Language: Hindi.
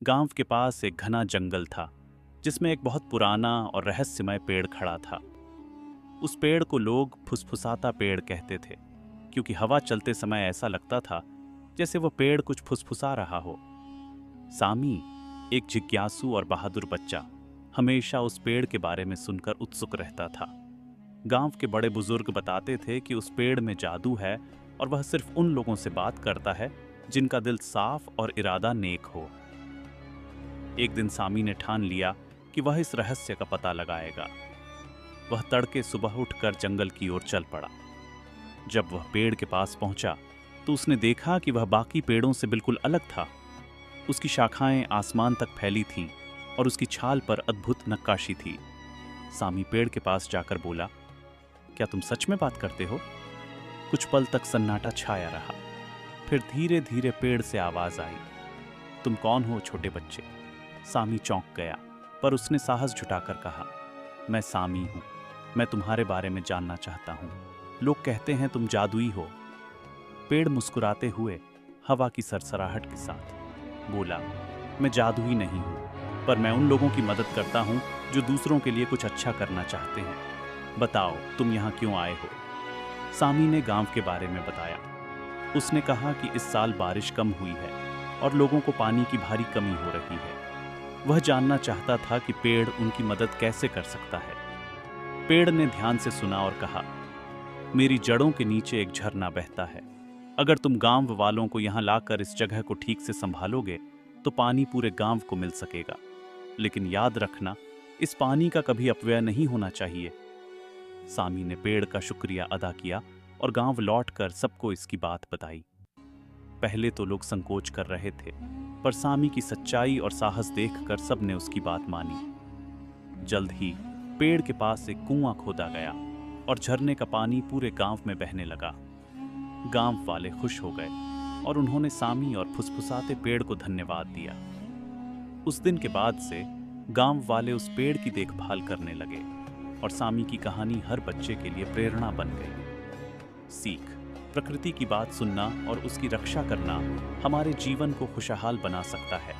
गांव के पास एक घना जंगल था जिसमें एक बहुत पुराना और रहस्यमय पेड़ खड़ा था। उस पेड़ को लोग फुसफुसाता पेड़ कहते थे क्योंकि हवा चलते समय ऐसा लगता था जैसे वो पेड़ कुछ फुसफुसा रहा हो। सामी, एक जिज्ञासु और बहादुर बच्चा, हमेशा उस पेड़ के बारे में सुनकर उत्सुक रहता था। गांव के बड़े बुजुर्ग बताते थे कि उस पेड़ में जादू है और वह सिर्फ उन लोगों से बात करता है जिनका दिल साफ और इरादा नेक हो। एक दिन सामी ने ठान लिया कि वह इस रहस्य का पता लगाएगा। वह तड़के सुबह उठकर जंगल की ओर चल पड़ा। जब वह पेड़ के पास पहुंचा तो उसने देखा कि वह बाकी पेड़ों से बिल्कुल अलग था। उसकी शाखाएं आसमान तक फैली थीं और उसकी छाल पर अद्भुत नक्काशी थी। सामी पेड़ के पास जाकर बोला, क्या तुम सच में बात करते हो? कुछ पल तक सन्नाटा छाया रहा। फिर धीरे धीरे पेड़ से आवाज आई, तुम कौन हो छोटे बच्चे? सामी चौंक गया, पर उसने साहस जुटाकर कहा, मैं सामी हूं। मैं तुम्हारे बारे में जानना चाहता हूं। लोग कहते हैं तुम जादुई हो। पेड़ मुस्कुराते हुए हवा की सरसराहट के साथ बोला, मैं जादुई नहीं हूं, पर मैं उन लोगों की मदद करता हूं जो दूसरों के लिए कुछ अच्छा करना चाहते हैं। बताओ, तुम यहाँ क्यों आए हो? सामी ने गांव के बारे में बताया। उसने कहा कि इस साल बारिश कम हुई है और लोगों को पानी की भारी कमी हो रही है। वह जानना चाहता था कि पेड़ उनकी मदद कैसे कर सकता है। पेड़ ने ध्यान से सुना और कहा, मेरी जड़ों के नीचे एक झरना बहता है। अगर तुम गांव वालों को यहाँ लाकर इस जगह को ठीक से संभालोगे तो पानी पूरे गांव को मिल सकेगा। लेकिन याद रखना, इस पानी का कभी अपव्यय नहीं होना चाहिए। सामी ने पेड़ का शुक्रिया अदा किया और गांव लौटकर सबको इसकी बात बताई। पहले तो लोग संकोच कर रहे थे, पर सामी की सच्चाई और साहस देखकर सबने उसकी बात मानी। जल्द ही पेड़ के पास एक कुआं खोदा गया और झरने का पानी पूरे गांव में बहने लगा। गांव वाले खुश हो गए और उन्होंने सामी और फुसफुसाते पेड़ को धन्यवाद दिया। उस दिन के बाद से गांव वाले उस पेड़ की देखभाल करने लगे और सामी की कहानी हर बच्चे के लिए प्रेरणा बन गई। सीख: प्रकृति की बात सुनना और उसकी रक्षा करना हमारे जीवन को खुशहाल बना सकता है।